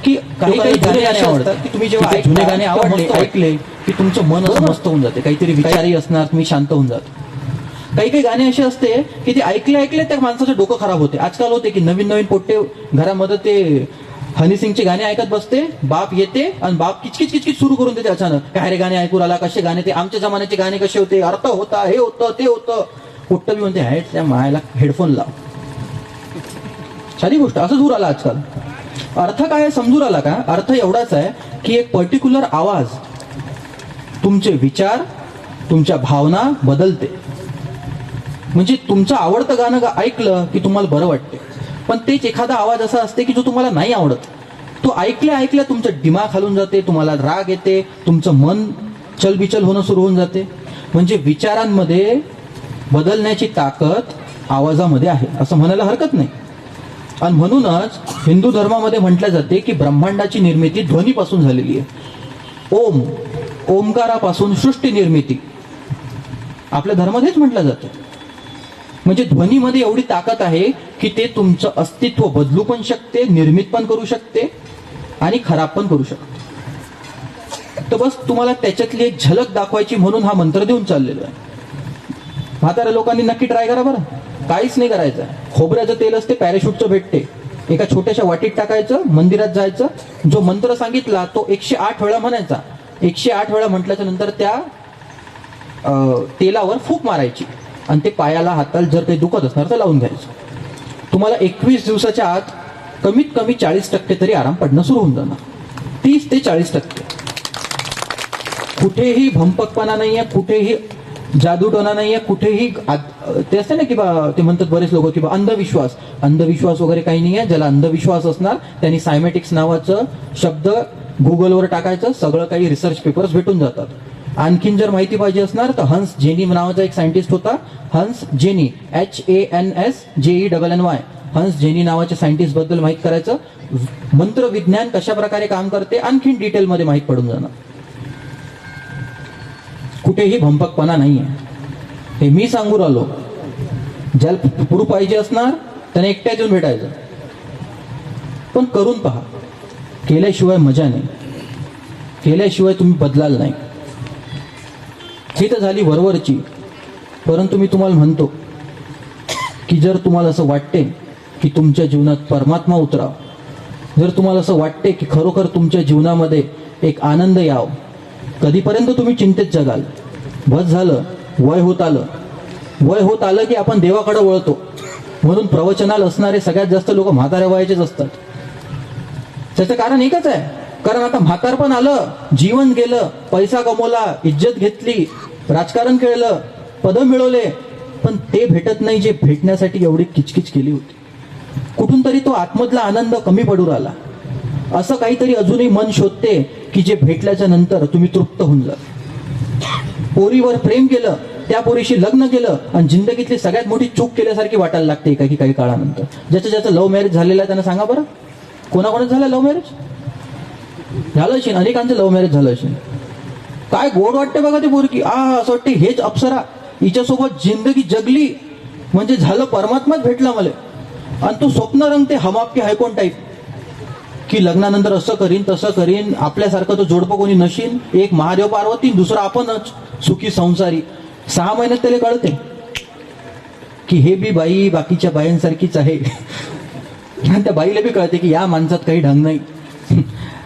की काही काही गाणे असे आवडतात की तुम्ही जेव्हा जुने गाणे आवडले, ऐकले की तुमचं मन असं मस्त होऊन जाते, काहीतरी विचारही असणार, तुम्ही शांत होऊन जाता. काही काही गाणे असे असते की ते ऐकले ऐकले त्या माणसाचं डोकं खराब होते. आजकाल होते की नवीन नवीन पोट्टे घरामध्ये ते हनी सिंगचे गाणे ऐकत बसते, बाप येते आणि बाप किचकिच किचकिच सुरू करून देते अचानक. काय रे गाणे ऐकू आला, कसे गाणे ते, आमच्या जमान्याचे गाणे कसे होते, अर्थ होता, हे होतं ते होतं. पोट्ट बी म्हणते हाय त्या मायाला हेडफोन लाव. साधी गोष्ट असं दूर आला आजकाल. अर्थ काय आहे समजून आला का? अर्थ एवढाच आहे की एक पर्टिक्युलर आवाज तुमचे विचार, तुमच्या भावना बदलते. म्हणजे तुमचं आवडतं गाणं ऐकलं की तुम्हाला बरं वाटते, पण तेच एखादा आवाज असा असते की जो तुम्हाला नाही आवडत. तो ऐकल्या ऐकल्या तुमचं दिमाग खालून जाते, तुम्हाला राग येते, तुमचं मन चलबिचल होणं सुरू होऊन जाते. म्हणजे विचारांमध्ये बदलण्याची ताकद आवाजामध्ये आहे असं म्हणायला हरकत नाही. आणि म्हणूनच हिंदू धर्मामध्ये म्हटलं जाते की ब्रह्मांडाची निर्मिती ध्वनीपासून झालेली आहे. ओम, ओंकारापासून सृष्टी निर्मिती आपल्या धर्मात हेच म्हटलं जातं. म्हणजे ध्वनीमध्ये एवढी ताकद आहे की ते तुमचं अस्तित्व बदलू पण शकते, निर्मित पण करू शकते आणि खराब पण करू शकते. तर बस तुम्हाला त्याच्यातली एक झलक दाखवायची म्हणून हा मंत्र देऊन चाललेलो आहे. म्हाताऱ्या लोकांनी नक्की ट्राय करा बरं. काहीच नाही करायचं. खोबऱ्याचं तेल असते, पॅराशूटचं भेटते, एका छोट्याशा वाटीत टाकायचं, मंदिरात जायचं, जो मंत्र सांगितला तो 108 वेळा म्हणायचा. 108 वेळा म्हटल्याच्या नंतर त्या तेलावर फूक मारायची आणि ते पायाला हाताला जर काही दुखत असणार तर लावून घ्यायचं. तुम्हाला 21 दिवसाच्या आत कमीत कमी 40% तरी आराम पडणं सुरू होऊन जाणार. 30 ते 40%. कुठेही भंपकपणा नाहीये, कुठेही जादूटोना नाहीये, कुठेही ते असते ना की ते म्हणतात बरेच लोक की अंधविश्वास, अंधविश्वास वगैरे काही नाहीये. ज्याला अंधविश्वास असणार त्यांनी सायमॅटिक्स नावाचं शब्द गुगलवर टाकायचं, सगळं काही रिसर्च पेपर्स भेटून जातात. आणखीन जर माहिती पाहिजे असणार तर हंस जेनी नावाचा एक सायंटिस्ट होता, हंस जेनी, HANSJENNY, हंस जेनी नावाच्या सायंटिस्ट बद्दल माहित करायचं. मंत्र विज्ञान कशा प्रकारे काम करते आणखीन डिटेलमध्ये माहित पडून जाणार. कुठेही भंपकपणा नाहीये हे मी सांगू राहिलो. ज्याला प्रूफ पाहिजे असणार त्याने एकट्याच येऊन भेटायचं. पण करून पहा. केल्याशिवाय मजा नाही, केल्याशिवाय तुम्ही बदलाल नाही. ही तर झाली वरवरची. परंतु मी तुम्हाला म्हणतो की जर तुम्हाला असं वाटते की तुमच्या जीवनात परमात्मा उतराव, जर तुम्हाला असं वाटते की खरोखर तुमच्या जीवनामध्ये एक आनंद याव, कधीपर्यंत तुम्ही चिंतेत जगाल? बस झालं, वय होत आलं. वय होत आलं की आपण देवाकडे वळतो. म्हणून प्रवचनाला असणारे सगळ्यात जास्त लोक म्हाताऱ्या वयाचेच असतात. त्याचं कारण एकच आहे, कारण आता म्हातारपण आलं, जीवन गेलं, पैसा कमवला, इज्जत घेतली, राजकारण खेळलं, पद मिळवले, पण ते भेटत नाही जे भेटण्यासाठी एवढी किचकिच केली होती. कुठून तरी तो आतमधला आनंद कमी पडू राहिला. असं काहीतरी अजूनही मन शोधते की जे भेटल्याच्या नंतर तुम्ही तृप्त होऊन जा. पोरीवर प्रेम केलं, त्या पोरीशी लग्न केलं आणि जिंदगीतली सगळ्यात मोठी चूक केल्यासारखी वाटायला लागते काही काळानंतर. ज्याचं लव्ह मॅरेज झालेलं आहे त्यांना सांगा बरं, कोणाकोणाच झालं लव्ह मॅरेज? झालं असेल, अनेकांचं लव्ह मॅरेज झालं असेल. काय गोड वाटते बघा ते पोरकी. असं वाटते हेच अप्सरा, हिच्यासोबत जिंदगी जगली म्हणजे झालं, परमात्माच भेटला मला. आणि तो स्वप्न रंगते हम आपके हायकोन टाईप की लग्नानंतर असं करीन तसं करीन, आपल्यासारखं तो जोडपं कोणी नशीन, एक महादेव पार्वती, दुसरं आपणच सुखी संसारी. 6 महिन्यात त्याला कळते की हे बी बाई बाकीच्या बायांसारखीच आहे. आणि त्या बाईला बी कळते की या माणसात काही ढंग नाही.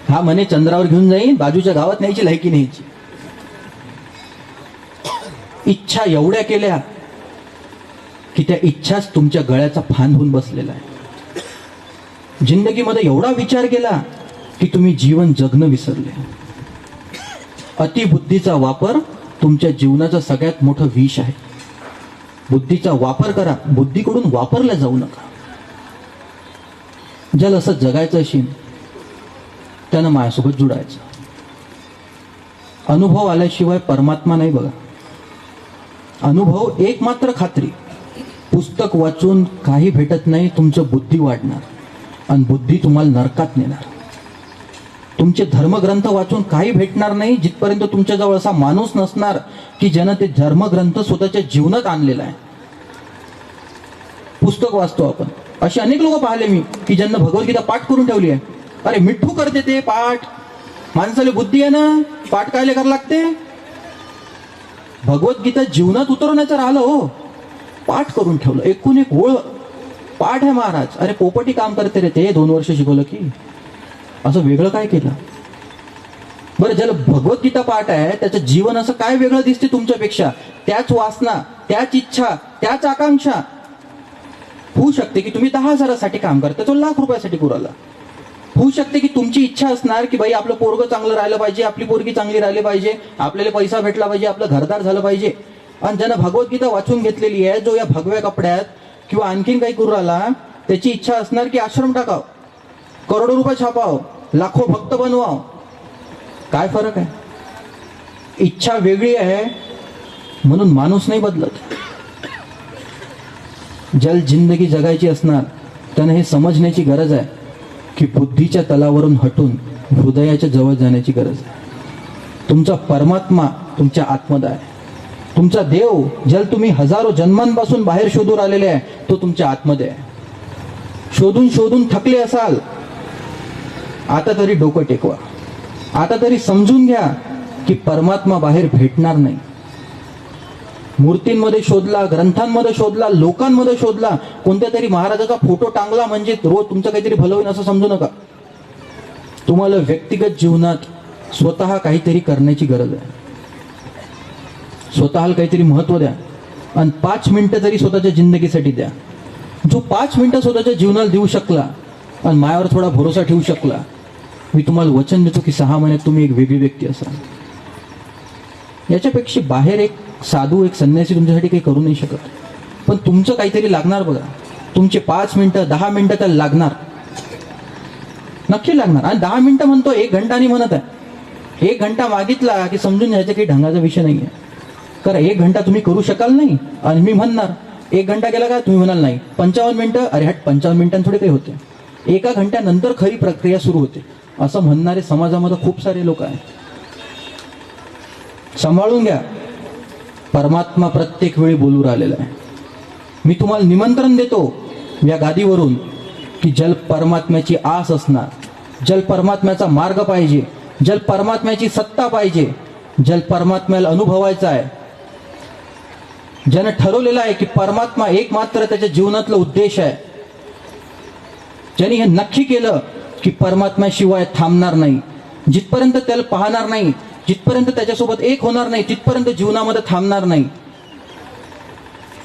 हा म्हणे चंद्रावर घेऊन जाईन, बाजूच्या गावात न्यायची लायकी न्यायची. इच्छा एवढ्या केल्या की त्या इच्छाच तुमच्या गळ्याचा फांद होऊन बसलेला आहे. जिंदगीमध्ये एवढा विचार केला की तुम्ही जीवन जगणं विसरले. अतिबुद्धीचा वापर तुमच्या जीवनाचं सगळ्यात मोठं विष आहे. बुद्धीचा वापर करा, बुद्धीकडून वापरला जाऊ नका. ज्याला असं जगायचं असेल त्यानं माझ्यासोबत जुडायचं. अनुभव आल्याशिवाय परमात्मा नाही बघा. अनुभव एक मात्र खात्री, पुस्तक वाचून काही भेटत नाही. तुमचं बुद्धी वाढणार आणि बुद्धी तुम्हाला नरकात नेणार. तुमचे धर्मग्रंथ वाचून काही भेटणार नाही जिथपर्यंत तुमच्याजवळ असा माणूस नसणार की ज्यानं ते धर्मग्रंथ स्वतःच्या जीवनात आणलेला आहे. पुस्तक वाचतो आपण, असे अनेक लोक पाहिले मी की ज्यांना भगवद्गीता पाठ करून ठेवली आहे. अरे मिठ्ठू करते ते पाठ, माणसाला बुद्धी आहे ना, पाठ कायले करायला लागते? भगवद्गीता जीवनात उतरवण्याचं राहिलं हो. पाठ करून ठेवलं, एकूण एक ओळ पाठ आहे महाराज. अरे पोपटी काम करते रे ते, 2 वर्ष शिकवलं की असं वेगळं काय केलं? बरं, ज्याला भगवद्गीता पाठ आहे त्याचं जीवन असं काय वेगळं दिसते तुमच्यापेक्षा? त्याच वासना, त्याच इच्छा, त्याच आकांक्षा. होऊ शकते की तुम्ही 10,000साठी काम करता, तो ₹1,00,000 करू आला. होऊ शकते की तुमची इच्छा असणार की बाई आपलं पोरगं चांगलं राहिलं पाहिजे, आपली पोरगी चांगली राहिली पाहिजे, आपल्याला पैसा भेटला पाहिजे, आपलं घरदार झालं पाहिजे. आणि ज्यानं भगवद्गीता वाचून घेतलेली आहे, जो या भगव्या कपड्यात किंवा आणखीन काही करू राहिला, त्याची इच्छा असणार की आश्रम टाकाव, करोडो रुपये छापाव, लाखो भक्त बनवाव. काय फरक आहे? इच्छा वेगळी आहे म्हणून माणूस नाही बदलत. ज्याला जिंदगी जगायची असणार त्यानं हे समजण्याची गरज आहे की बुद्धीच्या तलावरून हटून हृदयाच्या जवळ जाण्याची गरज आहे. तुमचा परमात्मा तुमच्या आतमध्ये आहे. तुमचा देव ज्याला तुम्ही हजारो जन्मांपासून बाहेर शोधून आलेले आहे, तो तुमच्या आतमध्ये आहे. शोधून शोधून थकले असाल, आता तरी डोकं टेकवा. आता तरी समजून घ्या की परमात्मा बाहेर भेटणार नाही. मूर्तींमध्ये शोधला, ग्रंथांमध्ये शोधला, लोकांमध्ये शोधला, कोणत्या तरी महाराजाचा फोटो टांगला म्हणजे रोज तुमचं काहीतरी भलं होईल असं समजू नका. तुम्हाला व्यक्तिगत जीवनात स्वतः काहीतरी करण्याची गरज आहे. स्वतःला काहीतरी महत्व द्या आणि 5 मिनिटं तरी स्वतःच्या जिंदगीसाठी द्या. जो 5 मिनिटं स्वतःच्या जीवनाला देऊ शकला आणि मायावर थोडा भरोसा ठेवू शकला, मी तुम्हाला वचन देतो की 6 महिन्यात तुम्ही एक वेगळी व्यक्ती असाल. याच्यापेक्षा बाहेर एक साधू, एक संन्यासी तुमच्यासाठी काही करू नाही शकत. पण तुमचं काहीतरी लागणार बघा. तुमचे 5 मिनिटं 10 मिनिटं त्याला लागणार, नक्की लागणार. आणि 10 मिनिटं म्हणतो, 1 घंटा नाही म्हणत आहे. 1 घंटा मागितला की समजून घ्यायचा काही ढंगाचा विषय नाही आहे. कारण 1 घंटा तुम्ही करू शकाल नाही आणि मी म्हणणार 1 घंटा गेला का, तुम्ही म्हणाल नाही 55 मिनिटं. अरे हट, 55 मिनिटांत थोडे काही होते. 1 घंट्यानंतर खरी प्रक्रिया सुरू होते असं म्हणणारे समाजामध्ये खूप सारे लोक आहेत. सांभाळून घ्या. परमात्मा प्रत्येक वेळी बोलू राहिलेला आहे. मी तुम्हाला निमंत्रण देतो या गादीवरून की जल परमात्म्याची आस असणार, जल परमात्म्याचा मार्ग पाहिजे, जल परमात्म्याची सत्ता पाहिजे, जल परमात्म्याला अनुभवायचा आहे. ज्यानं ठरवलेलं आहे की परमात्मा एक मात्र त्याच्या जीवनातला उद्देश आहे, ज्यांनी हे नक्की केलं की परमात्म्याशिवाय थांबणार नाही, जिथपर्यंत त्याला पाहणार नाही, जिथपर्यंत त्याच्यासोबत एक होणार नाही, तिथपर्यंत जीवनामध्ये थांबणार नाही.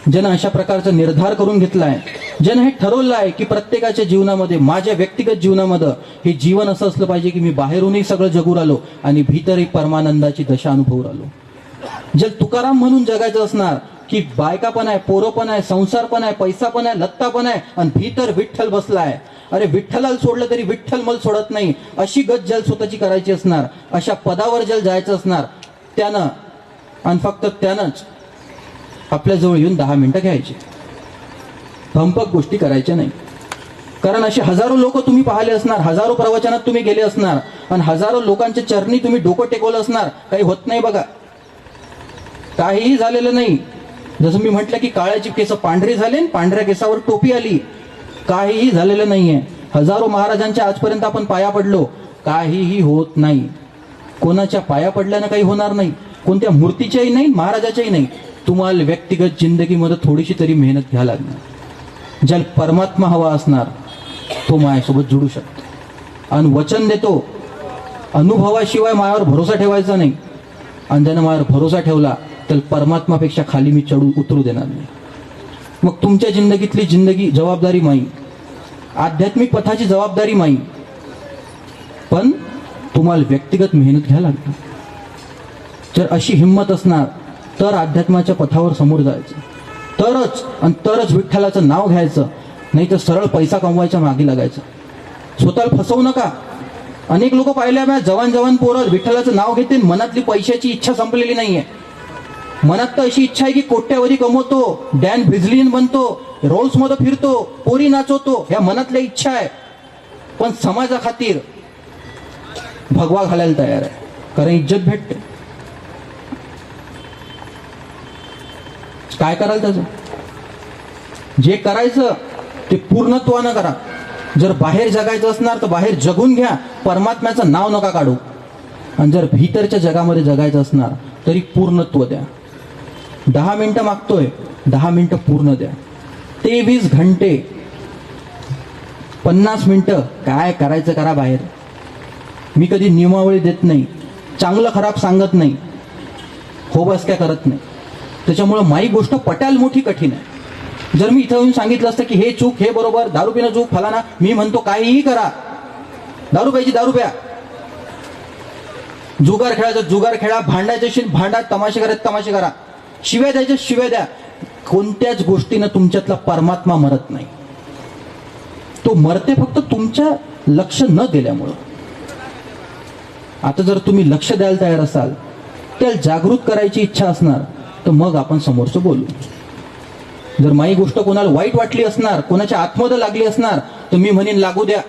ज्यानं अशा प्रकारचा निर्धार करून घेतला आहे, ज्यानं हे ठरवलं आहे की प्रत्येकाच्या जीवनामध्ये, माझ्या व्यक्तिगत जीवनामध्ये हे जीवन असं असलं पाहिजे की मी बाहेरूनही सगळं जगू राहिलो आणि भीतर एक परमानंदाची दशा अनुभवू राहिलो. ज्याला तुकाराम म्हणून जगायचं असणार की बायका पण आहे, पोरं पण आहे, संसार पण आहे, पैसा पण आहे, लत्ता पण आहे आणि भीतर विठ्ठल बसलाय. अरे विठ्ठलाला सोडलं तरी विठ्ठल मला सोडत नाही, अशी गत जल स्वतःची करायची असणार, अशा पदावर जल जायचं असणार, त्यानं आणि फक्त त्यानंच आपल्याजवळ येऊन 10 मिनिटं घ्यायची. भंपक गोष्टी करायच्या नाही. कारण असे हजारो लोक तुम्ही पाहिले असणार, हजारो प्रवचनात तुम्ही गेले असणार आणि हजारो लोकांच्या चरणी तुम्ही डोकं टेकवलं असणार. काही होत नाही बघा, काहीही झालेलं नाही. जसं मी म्हटलं की काळ्याची केस पांढरी झाले, पांढऱ्या केसावर टोपी आली, काहीही झालेलं नाहीये. हजारो महाराजांच्या आजपर्यंत आपण पाया पडलो, काहीही होत नाही. कोणाच्या पाया पडल्यानं काही होणार नाही, कोणत्या मूर्तीच्याही नाही, महाराजाच्याही नाही. तुम्हाला व्यक्तिगत जिंदगीमध्ये थोडीशी तरी मेहनत घ्यावी लागणार. ज्याला परमात्मा हवा असणार तो माझ्यासोबत जुडू शकतो. आणि वचन देतो, अनुभवाशिवाय माझ्यावर भरोसा ठेवायचा नाही. आणि ज्यानं माझ्यावर भरोसा ठेवला तर परमात्मापेक्षा खाली मी उतरू देणार नाही. मग तुमच्या जिंदगीतली जिंदगी जबाबदारी माई, आध्यात्मिक पथाची जबाबदारी माई, पण तुम्हाला व्यक्तिगत मेहनत घ्यायला लागते. जर अशी हिंमत असणार तर अध्यात्माच्या पथावर समोर जायचं, तरच विठ्ठलाचं नाव घ्यायचं, नाही तर सरळ पैसा कमवायच्या मागे लागायचं. स्वतःला फसवू नका. अनेक लोक पाहिल्या, जवान पोरं विठ्ठलाचं नाव घेते, मनातली पैशाची इच्छा संपलेली नाहीये. मनात तर अशी इच्छा आहे की कोट्यावधी कमवतो, डॅन ब्रिझलियन बनतो, रोल्स मध्ये फिरतो, पोरी नाचवतो, ह्या मनातल्या इच्छा आहे. पण समाजा खातीर भगवा घालायला तयार आहे, कारण इज्जत भेटते. काय कराल त्याचं? जे करायचं ते पूर्णत्वानं करा. जर बाहेर जगायचं असणार तर बाहेर जगून घ्या, परमात्म्याचं नाव नका काढू. आणि जर भीतरच्या जगामध्ये जगायचं असणार तरी पूर्णत्व द्या. 10 मिनिटं मागतोय, 10 मिनिटं पूर्ण द्या. 23 घंटे 50 मिनिटं काय करायचं करा बाहेर. मी कधी नियमावली देत नाही, चांगलं खराब सांगत नाही, हो बस काय करत नाही. त्याच्यामुळे माई गोष्ट पटायला मोठी कठीण आहे. जर मी इथं येऊन सांगितलं असतं की हे चूक, हे बरोबर, दारू पिणं चूक, फलाना, मी म्हणतो काहीही करा, दारू प्यायची दारू प्या, जुगार खेळायचं जुगार खेळा, भांडायचे भांडा, तमाशे करायचे तमाशे करा, शिव्या द्यायच्या शिव्या द्या. कोणत्याच गोष्टीनं तुमच्यातला परमात्मा मरत नाही. तो मरते फक्त तुमच्या लक्ष न दिल्यामुळं. आता जर तुम्ही लक्ष द्यायला तयार असाल, त्याला जागृत करायची इच्छा असणार, तर मग आपण समोरचं बोलू. जर माई गोष्ट कोणाला वाईट वाटली असणार, कोणाच्या आतमध्ये लागली असणार, तर मी म्हणेन लागू द्या.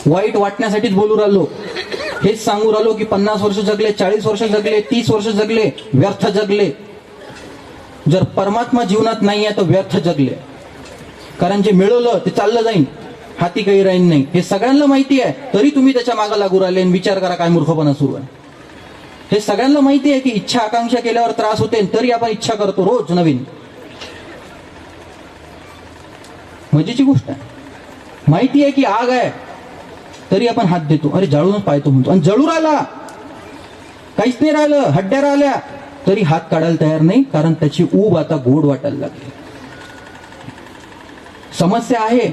वाईट वाटण्यासाठीच बोलू राहिलो, हेच सांगू राहिलो की 50 वर्ष जगले, 40 वर्ष जगले, 30 वर्ष जगले, व्यर्थ जगले. जर परमात्मा जीवनात नाही आहे तर व्यर्थ जगले. कारण जे मिळवलं ते चाललं जाईन, हाती काही राहीन नाही, हे सगळ्यांना माहिती आहे. तरी तुम्ही त्याच्या मागे लागू राहिले आणि विचार करा काय मूर्खपणा सुरू आहे. हे सगळ्यांना माहिती आहे की इच्छा आकांक्षा केल्यावर त्रास होते, तरी आपण इच्छा करतो रोज नवीन. मजेची गोष्ट आहे. माहिती आहे की आग आहे, तरी आपण हात देतो, अरे जाळूनच पाहतो म्हणतो, आणि जळू राहिला, काहीच नाही राहिलं, हड्ड्या राहिल्या, तरी हात काढायला तयार नाही, कारण त्याची ऊब आता गोड वाटायला लागली. समस्या आहे,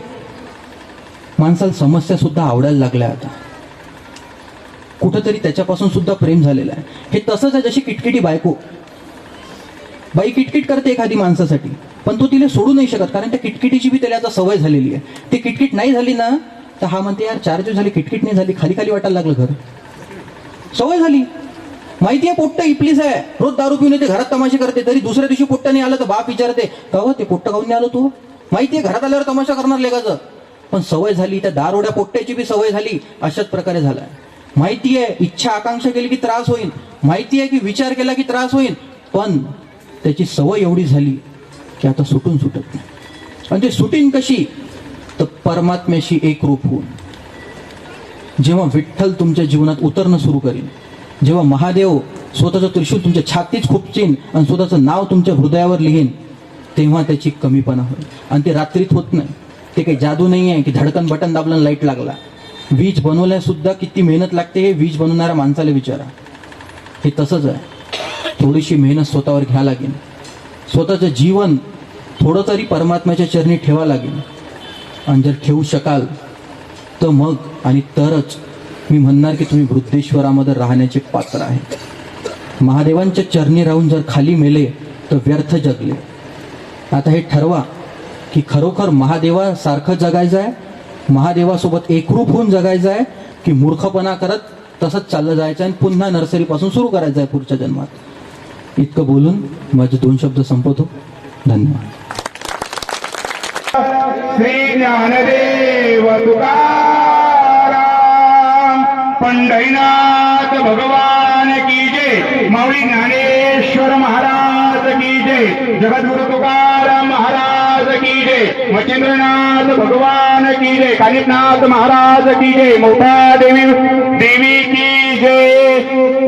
माणसाला समस्या सुद्धा आवडायला लागल्या आता. कुठंतरी त्याच्यापासून सुद्धा प्रेम झालेलं आहे. हे तसंच आहे जशी किटकिटी बायको. बाई किटकिट करते एखादी माणसासाठी, पण तो तिला सोडू नाही शकत, कारण त्या किटकिटीची बी त्याला आता सवय झालेली आहे. ती किटकिट नाही झाली ना, तर हा म्हणते यार 4 दिवस झाली किटकिट नाही झाली, खाली खाली वाटायला लागलं घर. सवय झाली. माहिती आहे पोट्ट इपलीस आहे, रोज दारू पिऊन येते, घरात तमाशे करते, तरी दुसऱ्या दिवशी पोट्ट नाही आलं तर बाप विचारते का हो ते पोट्ट खाऊन नाही आलो तू. माहिती आहे घरात आल्यावर तमाशा करणार लेगाचं, पण सवय झाली. त्या दारोड्या पोट्ट्याची बी सवय झाली. अशाच प्रकारे झालाय. माहिती आहे इच्छा आकांक्षा केली की त्रास होईल, माहिती आहे की विचार केला की त्रास होईल, पण त्याची सवय एवढी झाली की आता सुटून सुटत नाही. आणि ते सुटीन कशी, तर परमात्म्याशी एकरूप होऊन. जेव्हा विठ्ठल तुमच्या जीवनात उतरणं सुरू करीन, जेव्हा महादेव स्वतःचं त्रिशूल तुमच्या छातीत खुपचीन आणि स्वतःचं नाव तुमच्या हृदयावर लिहीन, तेव्हा त्याची कमीपणा होईल. आणि ते रात्रीत होत नाही. ते काही जादू नाही आहे की धडकन बटन दाबलं लाईट लागला. वीज बनवल्या सुद्धा किती मेहनत लागते हे वीज बनवणाऱ्या माणसाला विचारा. हे तसंच आहे. थोडीशी मेहनत स्वतःवर घ्या लागेल. स्वतःचं जीवन थोडं तरी परमात्म्याच्या चरणी ठेवा लागेल. आणि जर ठेवू शकाल तर मग आणि तरच मी म्हणणार की तुम्ही वृद्धेश्वरामध्ये राहण्याचे पात्र आहे. महादेवांच्या चरणी राहून जर खाली मेले तर व्यर्थ जगले. आता हे ठरवा की खरोखर महादेवासारखं जगायचं आहे, महादेवासोबत एकरूप होऊन जगायचं आहे, की मूर्खपणा करत तसंच चाललं जायचं आहे आणि पुन्हा नर्सरीपासून सुरू करायचं आहे पुढच्या जन्मात. इतकं बोलून माझे 2 शब्द संपवतो. धन्यवाद. श्री ज्ञानदेव तुकाराम पंढरीनाथ भगवान की जय. माऊली ज्ञानेश्वर महाराज की जय. जगद्गुरु तुकाराम महाराज की जय. मच्छिंद्रनाथ भगवान की जय. कानिपनाथ महाराज की जय. मोठा देवी की जय.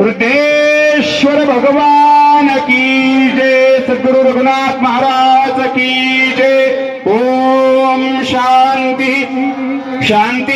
वृद्धेश्वर भगवान की जय. सद्गुरु रघुनाथ महाराज की जय. ओम शांती शांती.